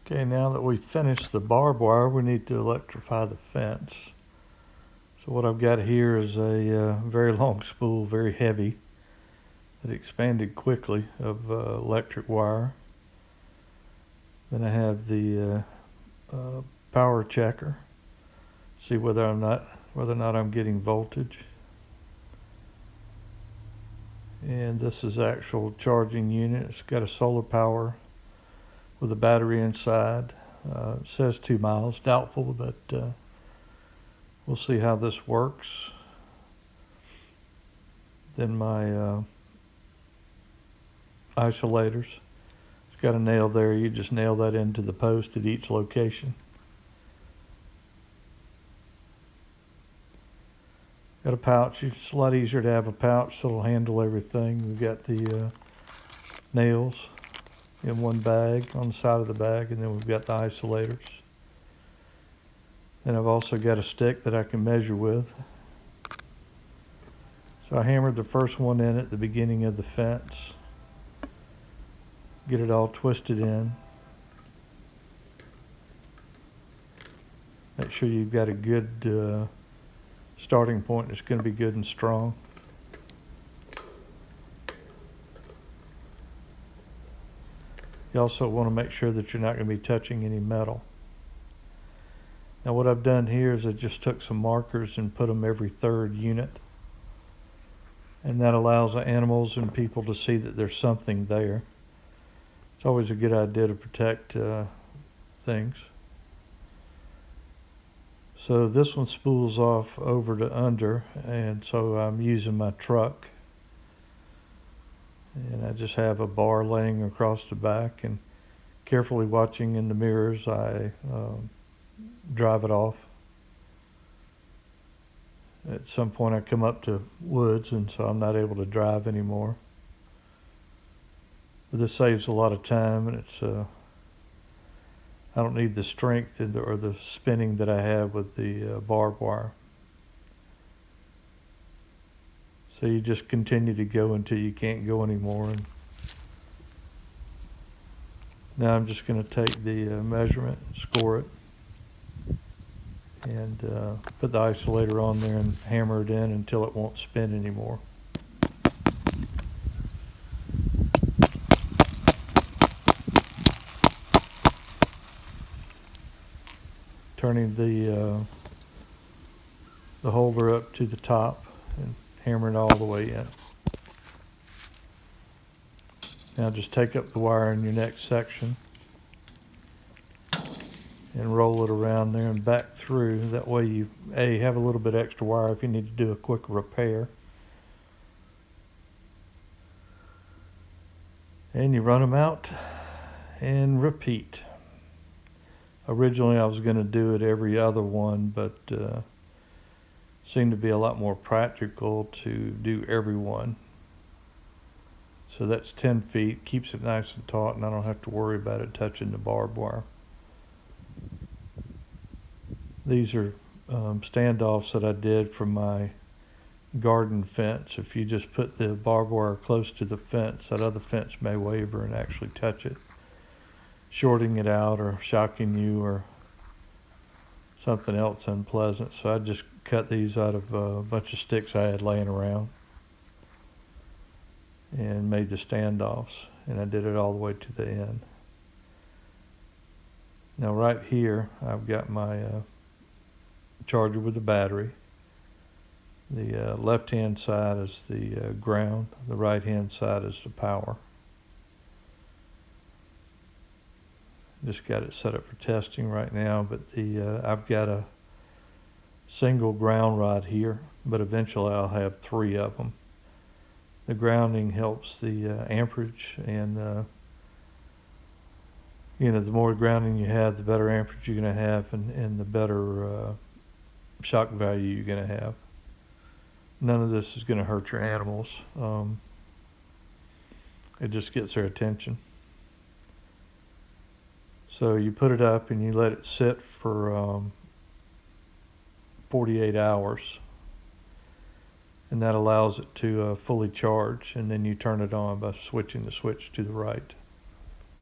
Okay, now that we've finished the barbed wire, we need to electrify the fence. So what I've got here is a very long spool, very heavy, that expanded quickly of electric wire. Then I have the power checker, see whether or not I'm getting voltage. And this is actual charging unit. It's got a solar power with a battery inside. It says 2 miles, doubtful, but we'll see how this works. Then my isolators. It's got a nail there. You just nail that into the post at each location. Got a pouch. It's a lot easier to have a pouch so it'll handle everything. We've got the nails in one bag on the side of the bag, and then we've got the isolators. Then I've also got a stick that I can measure with. So I hammered the first one in at the beginning of the fence. Get it all twisted in. Make sure you've got a good starting point that's going to be good and strong. You also want to make sure that you're not going to be touching any metal. Now what I've done here is I just took some markers and put them every third unit. And that allows the animals and people to see that there's something there. It's always a good idea to protect things. So this one spools off over to under, and so I'm using my truck. And I just have a bar laying across the back, and carefully watching in the mirrors, I drive it off. At some point I come up to woods, and so I'm not able to drive anymore. But this saves a lot of time, and it's I don't need the strength or the spinning that I have with the barbed wire. So you just continue to go until you can't go anymore. And now I'm just going to take the measurement, score it, and put the isolator on there and hammer it in until it won't spin anymore. Turning the holder up to the top and hammering all the way in. Now just take up the wire in your next section and roll it around there and back through. That way you have a little bit extra wire if you need to do a quick repair. And you run them out and repeat. Originally I was going to do it every other one, but seemed to be a lot more practical to do every one. So that's 10 feet, keeps it nice and taut, and I don't have to worry about it touching the barbed wire. These are standoffs that I did from my garden fence. If you just put the barbed wire close to the fence, that other fence may waver and actually touch it, shorting it out or shocking you or something else unpleasant. So I just cut these out of a bunch of sticks I had laying around and made the standoffs, and I did it all the way to the end. Now right here I've got my charger with the battery. The left hand side is the ground, the right hand side is the power. Just got it set up for testing right now, but I've got a single ground rod here, but eventually I'll have 3 of them. The grounding helps the amperage, and the more grounding you have, the better amperage you're going to have, and the better shock value you're going to have. None of this is going to hurt your animals. It just gets their attention. So you put it up and you let it sit for 48 hours. And that allows it to fully charge. And then you turn it on by switching the switch to the right.